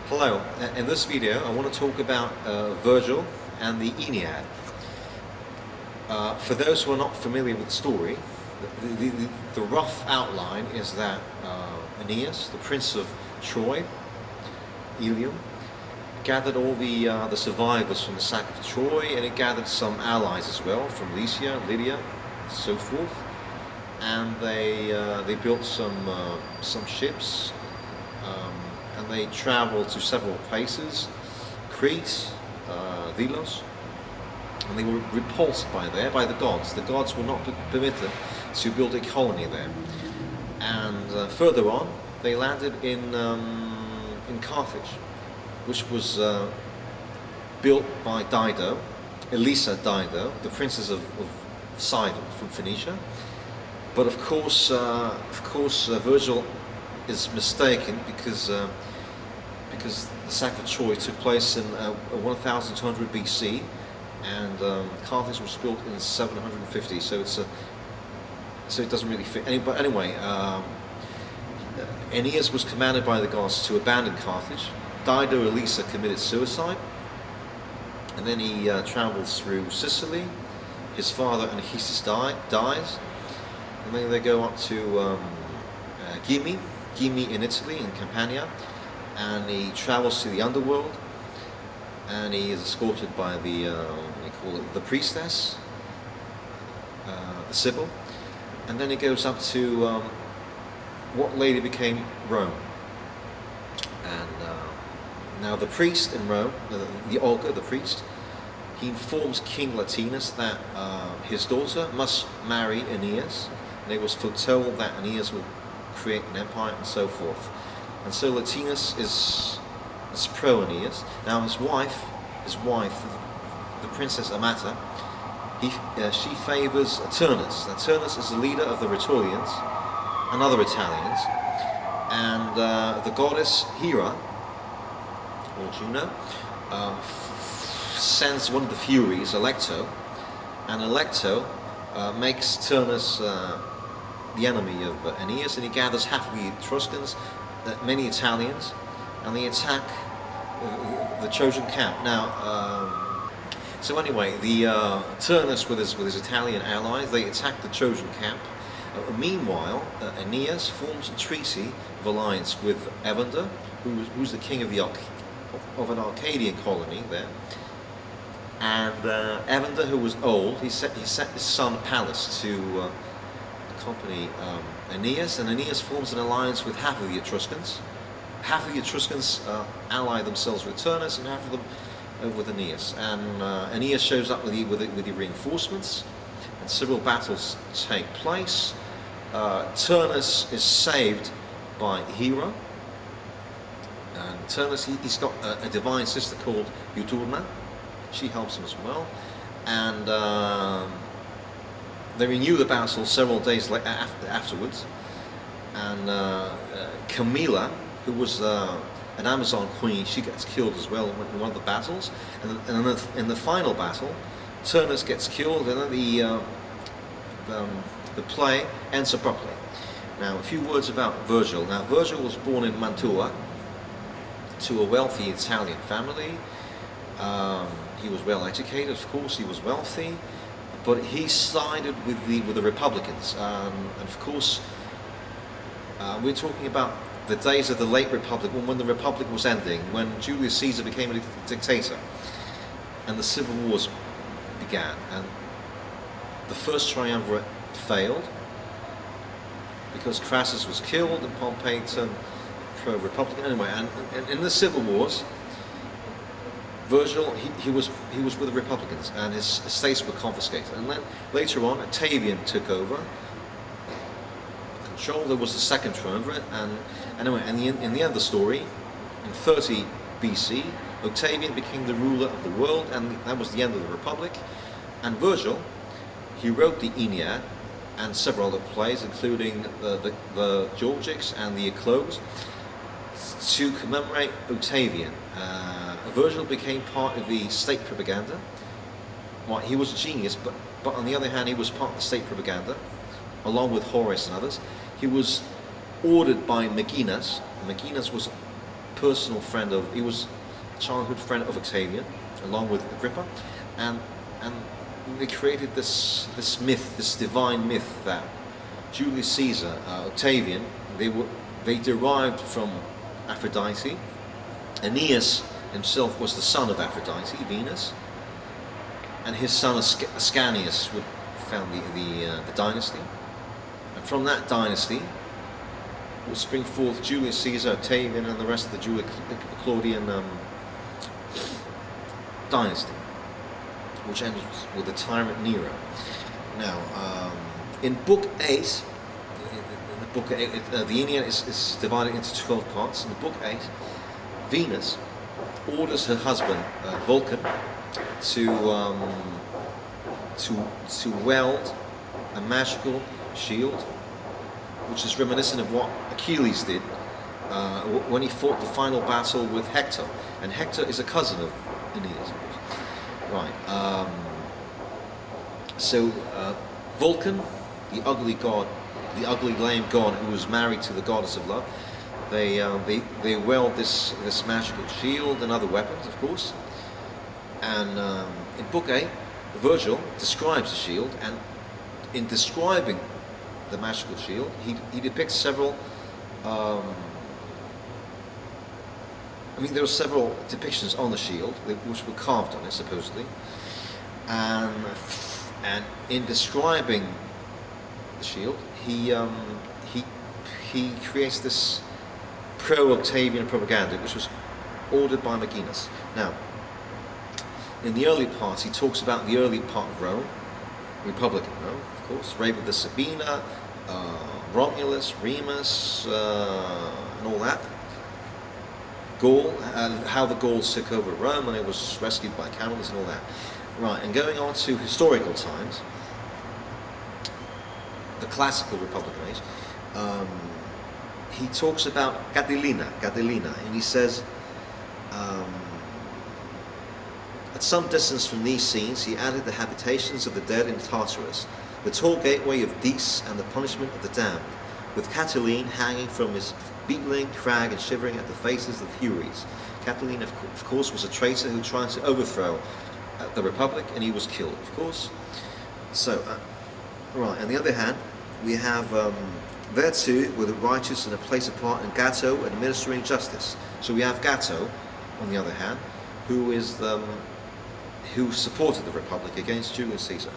Hello, in this video I want to talk about Virgil and the Aeniad. For those who are not familiar with the story, the rough outline is that Aeneas, the prince of Troy, Ilium, gathered all the survivors from the sack of Troy, and it gathered some allies as well from Lycia, Lydia, so forth. And they built some ships, and they traveled to several places, Crete, Delos, and they were repulsed by the gods. The gods were not permitted to build a colony there. And further on, they landed in Carthage, which was built by Dido, Elisa Dido, the princess of Sidon from Phoenicia. But of course, Virgil is mistaken because the sack of Troy took place in 1200 BC, and Carthage was built in 750. So it doesn't really fit. But anyway, Aeneas was commanded by the gods to abandon Carthage. Dido Elisa committed suicide, and then he travels through Sicily. His father Aenias dies, and then they go up to Gimi in Italy, in Campania, and he travels to the underworld, and he is escorted by the priestess, the Sibyl, and then he goes up to what later became Rome. And now the priest in Rome, the Olga, the priest, he informs King Latinus that his daughter must marry Aeneas, and it was foretold that Aeneas would create an empire and so forth. And so Latinus is pro-Aeneas. Now his wife, the Princess Amata, she favors Turnus. Now Turnus is the leader of the Rhetorians and other Italians, and the goddess Hera, or Juno, sends one of the Furies, Alecto, and Alecto makes Turnus the enemy of Aeneas, and he gathers half of the Etruscans, many Italians, and they attack the Trojan camp. Now, so anyway, the Turnus with his Italian allies, they attack the Trojan camp. Meanwhile, Aeneas forms a treaty of alliance with Evander, who's the king of an Arcadian colony there. And Evander, who was old, he set his son Pallas to accompany Aeneas, and Aeneas forms an alliance with half of the Etruscans. Half of the Etruscans ally themselves with Turnus, and half of them with Aeneas. And Aeneas shows up with the reinforcements, and several battles take place. Turnus is saved by Hera, and Turnus, he's got a divine sister called Juturna. She helps him as well, and they renew the battle several days afterwards. And Camilla, who was an Amazon queen, she gets killed as well in one of the battles. And in the final battle, Turnus gets killed, and then the play ends abruptly. Now, a few words about Virgil. Now, Virgil was born in Mantua to a wealthy Italian family. He was well educated, of course. He was wealthy, but he sided with the Republicans. And of course, we're talking about the days of the late Republic, when the Republic was ending, when Julius Caesar became a dictator, and the civil wars began. And the first triumvirate failed because Crassus was killed and Pompey turned pro-Republican. Anyway, and in the civil wars, Virgil, he was with the Republicans, and his estates were confiscated. And then later on, Octavian took over control. There was the second triumvirate, and anyway, in the end of the story, in 30 BC, Octavian became the ruler of the world, and that was the end of the Republic. And Virgil, he wrote the Aeniad and several other plays, including the Georgics and the Eclogues, to commemorate Octavian. Virgil became part of the state propaganda. Well, he was a genius, but on the other hand, he was part of the state propaganda, along with Horace and others. He was ordered by Maecenas. Maecenas was personal friend of, he was a childhood friend of Octavian, along with Agrippa, and they created this myth, this divine myth that Julius Caesar, Octavian, they derived from Aphrodite. Aeneas himself was the son of Aphrodite, Venus, and his son Ascanius would found the dynasty, and from that dynasty will spring forth Julius Caesar, Octavian, and the rest of the Claudian dynasty, which ends with the tyrant Nero. Now, in Book 8, the Aeniad is divided into 12 parts. In Book 8, Venus orders her husband Vulcan to weld a magical shield, which is reminiscent of what Achilles did when he fought the final battle with Hector. And Hector is a cousin of Aeneas, of course. Right. So Vulcan, the ugly god, the ugly lame god who was married to the goddess of love, they weld this magical shield and other weapons, of course. And in Book 8, Virgil describes the shield, and in describing the magical shield, he depicts several. I mean, there are several depictions on the shield which were carved on it, supposedly, and in describing the shield, he creates this pro-Octavian propaganda, which was ordered by Maginus. Now, in the early parts, he talks about the early part of Rome, Republican Rome, of course, rape of the Sabina, Romulus, Remus, and all that. Gaul, how the Gauls took over Rome and it was rescued by Camillus and all that. Right, and going on to historical times, the classical Republican age, he talks about Catilina, and he says, at some distance from these scenes, he added the habitations of the dead in Tartarus, the tall gateway of Dis, and the punishment of the damned, with Catiline hanging from his beetling crag and shivering at the faces of Furies. Catiline, of course, was a traitor who tried to overthrow the Republic, and he was killed, of course. So, right, on the other hand, we have there too were the righteous in a place apart, and Gatto administering justice. So we have Gatto, on the other hand, who is who supported the Republic against Julius Caesar.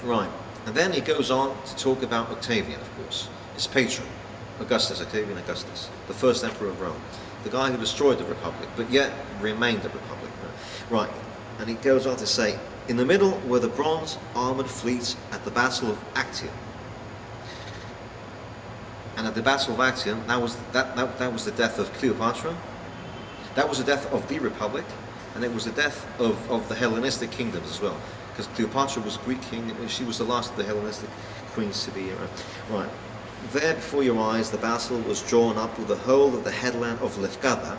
Right, and then he goes on to talk about Octavian, of course, his patron, Augustus, Octavian Augustus, the first emperor of Rome, the guy who destroyed the Republic, but yet remained a Republic. Right, and he goes on to say, in the middle were the bronze armored fleets at the Battle of Actium. And at the Battle of Actium, that was the death of Cleopatra, that was the death of the Republic, and it was the death of the Hellenistic kingdoms as well, because Cleopatra was a Greek king, and she was the last of the Hellenistic queens to be around. Right, there before your eyes the battle was drawn up with the whole of the headland of Lefkada,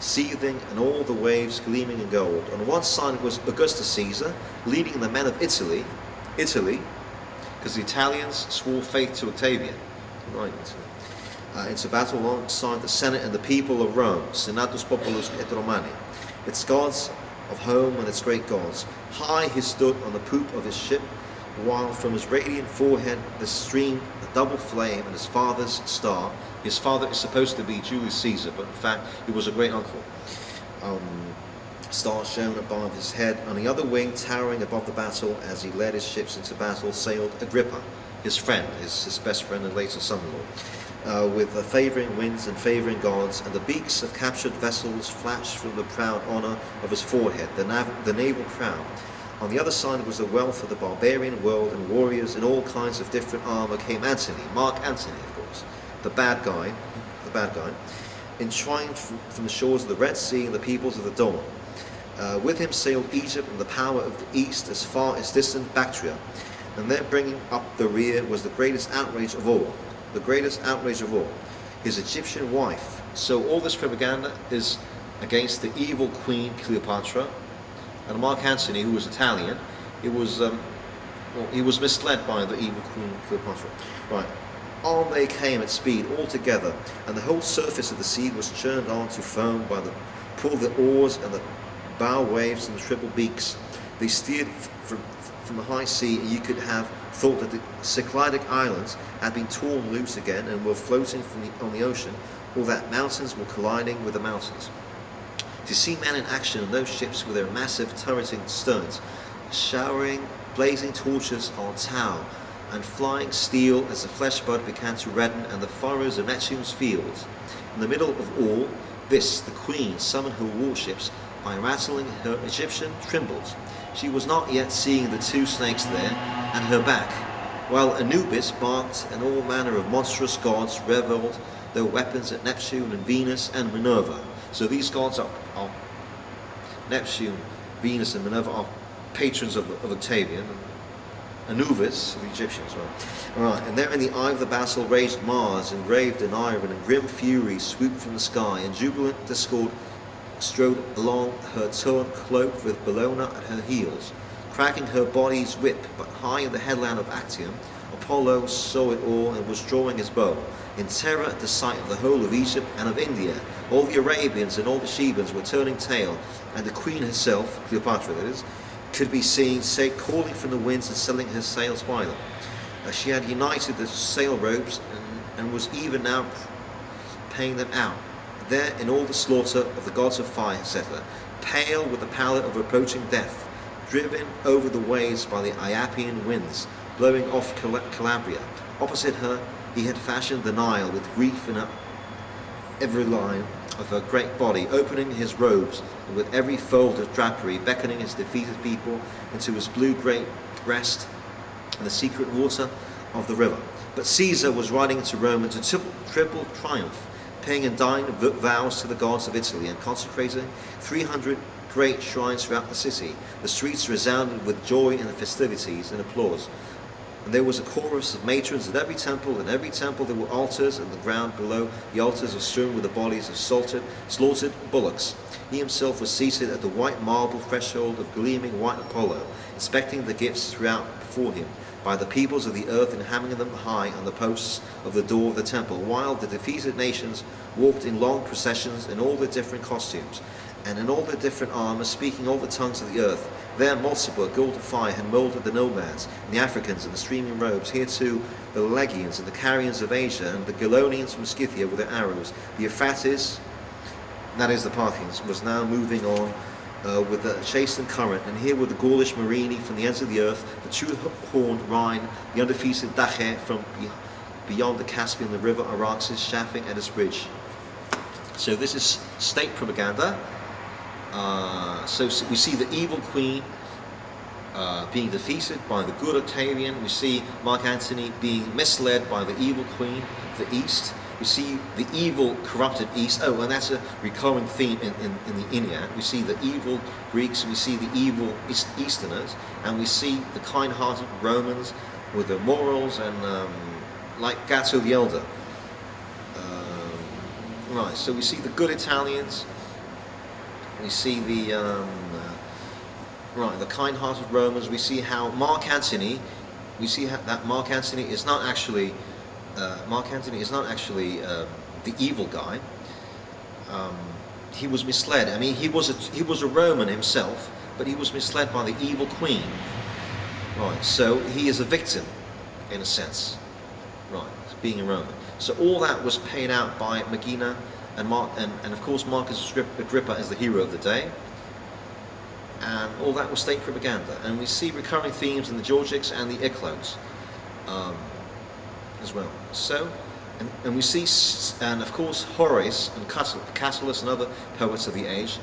seething and all the waves gleaming in gold. On one side was Augustus Caesar, leading the men of Italy, because the Italians swore faith to Octavian, right, into battle alongside the Senate and the people of Rome, Senatus Populus et Romani, its gods of home and its great gods. High he stood on the poop of his ship, while from his radiant forehead there streamed a double flame, and his father's star. His father is supposed to be Julius Caesar, but in fact he was a great uncle. Star shone above his head. On the other wing, towering above the battle, as he led his ships into battle, sailed Agrippa, his friend, his best friend and later son-in-law, with the favouring winds and favouring gods, and the beaks of captured vessels flashed from the proud honour of his forehead, the naval crown. On the other side was the wealth of the barbarian world, and warriors in all kinds of different armour came Antony, Mark Antony, of course, the bad guy, in triumph from the shores of the Red Sea and the peoples of the dawn. With him sailed Egypt and the power of the east as far as distant Bactria, and there bringing up the rear was the greatest outrage of all, his Egyptian wife. So all this propaganda is against the evil queen Cleopatra, and Mark Antony, who was Italian, he was misled by the evil queen Cleopatra. Right. On they came at speed all together, and the whole surface of the sea was churned on to foam by the pull of the oars and the bow waves and the triple beaks. They steered from the high sea, and you could have thought that the Cycladic islands had been torn loose again and were floating on the ocean, or that mountains were colliding with the mountains. To see men in action on those ships with their massive turreting sterns, showering blazing torches on tow, and flying steel as the flesh bud began to redden and the furrows of Neptune's fields. In the middle of all this, the queen summoned her warships by rattling her Egyptian trimbals. She was not yet seeing the two snakes there, and her back, while Anubis barked and all manner of monstrous gods revelled their weapons at Neptune and Venus and Minerva. So these gods are Neptune, Venus and Minerva are patrons of Octavian. Anubis, the Egyptians, right? And there in the eye of the battle raged Mars, engraved in iron, and grim fury swooped from the sky, and jubilant discord strode along her torn cloak with Bellona at her heels, cracking her body's whip. But high in the headland of Actium, Apollo saw it all and was drawing his bow, in terror at the sight of the whole of Egypt and of India. All the Arabians and all the Shebans were turning tail, and the queen herself, Cleopatra that is, could be seen, say, calling from the winds and selling her sails by them. She had united the sail ropes and was even now paying them out. There, in all the slaughter of the gods of fire, etc., pale with the pallor of approaching death, driven over the waves by the Iappian winds, blowing off Calabria. Opposite her, he had fashioned the Nile with grief in every line of her great body, opening his robes, and with every fold of drapery, beckoning his defeated people into his blue-grey breast and the secret water of the river. But Caesar was riding into Rome into triple triumph, paying and dying vows to the gods of Italy, and consecrating 300 great shrines throughout the city. The streets resounded with joy and festivities and applause. And there was a chorus of matrons at every temple. In every temple there were altars, and the ground below the altars was strewn with the bodies of slaughtered bullocks. He himself was seated at the white marble threshold of gleaming white Apollo, inspecting the gifts throughout before him by the peoples of the earth, and hanging them high on the posts of the door of the temple, while the defeated nations walked in long processions in all their different costumes, and in all their different armors, speaking all the tongues of the earth. There Mulciber, gold of fire, had moulded the nomads, and the Africans in the streaming robes. Here too the Legians and the Carians of Asia, and the Gelonians from Scythia with their arrows. The Euphrates, that is the Parthians, was now moving on with the chastened current, and here were the Gaulish Morini from the ends of the earth, the two-horned Rhine, the undefeated Dache from beyond the Caspian, the river Araxes chafing at its bridge. So this is state propaganda. So we see the evil queen being defeated by the good Octavian. We see Mark Antony being misled by the evil queen of the East. We see the evil, corrupted East. Oh, and that's a recurring theme in the Aeniad. We see the evil Greeks, we see the evil Easterners, and we see the kind-hearted Romans with their morals, and like Gatto the Elder. Right, so we see the good Italians. We see the the kind-hearted Romans. We see how Mark Antony. We see that Mark Antony is not actually the evil guy. He was misled. I mean, he was a Roman himself, but he was misled by the evil queen. Right. So he is a victim, in a sense. Right. Being a Roman. So all that was paid out by Megina. And of course Marcus Agrippa as the hero of the day, and all that was state propaganda. And we see recurring themes in the Georgics and the Eclogues as well. So, and we see, and of course Horace and Catullus and other poets of the age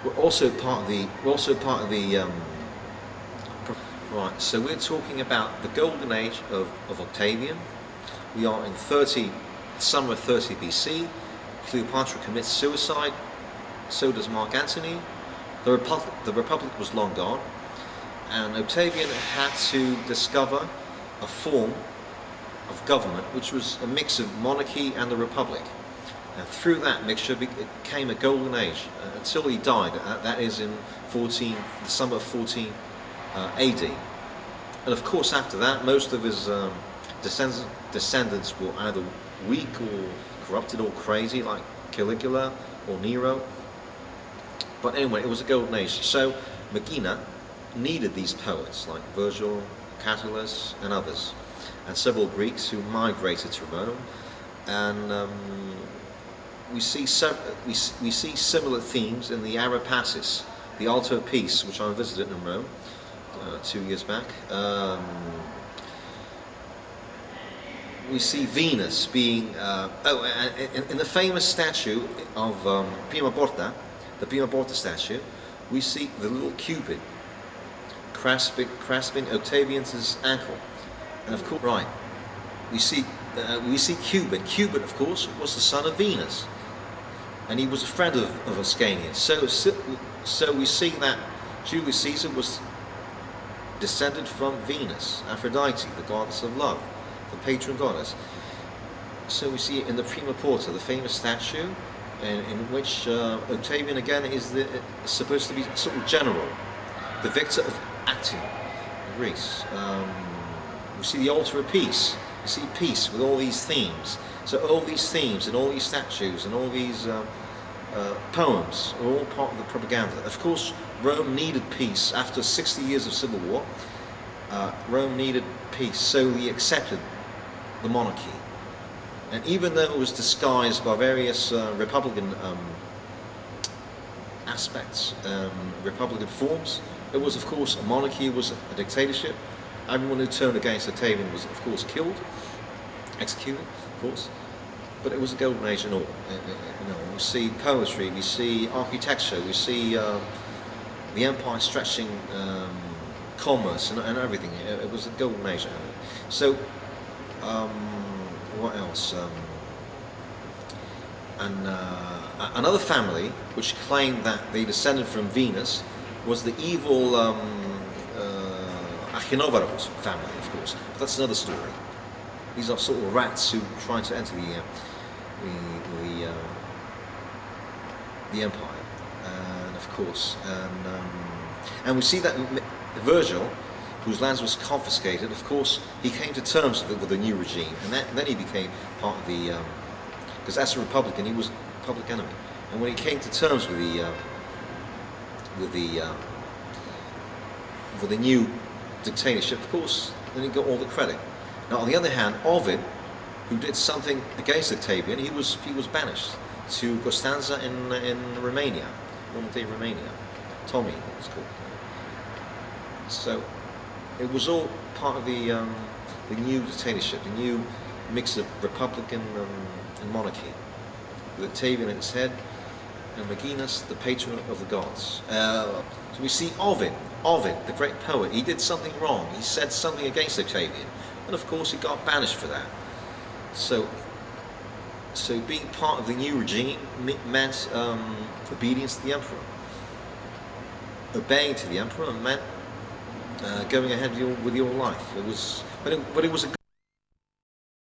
were also part of the. Right. So we're talking about the golden age of Octavian. We are in summer of 30 BC. Cleopatra commits suicide, so does Mark Antony. The Republic was long gone, and Octavian had to discover a form of government which was a mix of monarchy and the Republic. And through that mixture it came a golden age until he died. That is in the summer of 14 AD. And of course after that most of his descendants were either weak or corrupted or crazy, like Caligula or Nero. But anyway, it was a golden age. So Messina needed these poets like Virgil, Catullus, and others, and several Greeks who migrated to Rome. And we see similar themes in the Arapacis, the altar of peace, which I visited in Rome 2 years back. We see Venus being, in the famous statue of Prima Porta, the Prima Porta statue, we see the little Cupid grasping Octavian's ankle. And of course, right, we see Cupid. Cupid, of course, was the son of Venus, and he was a friend of Ascanius. So we see that Julius Caesar was descended from Venus, Aphrodite, the goddess of love, the patron goddess. So we see in the Prima Porta, the famous statue, in which Octavian again is supposed to be sort of general, the victor of Actium, Greece. We see the altar of peace. You see peace with all these themes. So all these themes and all these statues and all these poems are all part of the propaganda. Of course, Rome needed peace after 60 years of civil war. Rome needed peace, so he accepted the monarchy. And even though it was disguised by various republican aspects, republican forms, it was of course a monarchy, it was a dictatorship. Everyone who turned against Octavian was of course killed, executed, of course. But it was a golden age and all. We see poetry, we see architecture, we see the empire stretching commerce and everything. It was a golden age. So, what else? Another family which claimed that they descended from Venus was the evil Aeniad family, of course. But that's another story. These are sort of rats who try to enter the empire, and of course, and we see that Virgil, whose lands was confiscated, of course, he came to terms with the new regime, and then he became part of the, because as a Republican, he was a public enemy, and when he came to terms with the new dictatorship, of course, then he got all the credit. Now, on the other hand, Ovid, who did something against Octavian, he was banished to Constanza in Romania, modern-day Romania. Tommy, it's called. So it was all part of the new dictatorship, the new mix of republican and monarchy, with Octavian at its head, and Maginus, the patron of the gods. So we see Ovid, the great poet. He did something wrong. He said something against Octavian, and of course he got banished for that. So being part of the new regime meant obedience to the emperor. Obeying to the emperor meant going ahead with your life. But it was a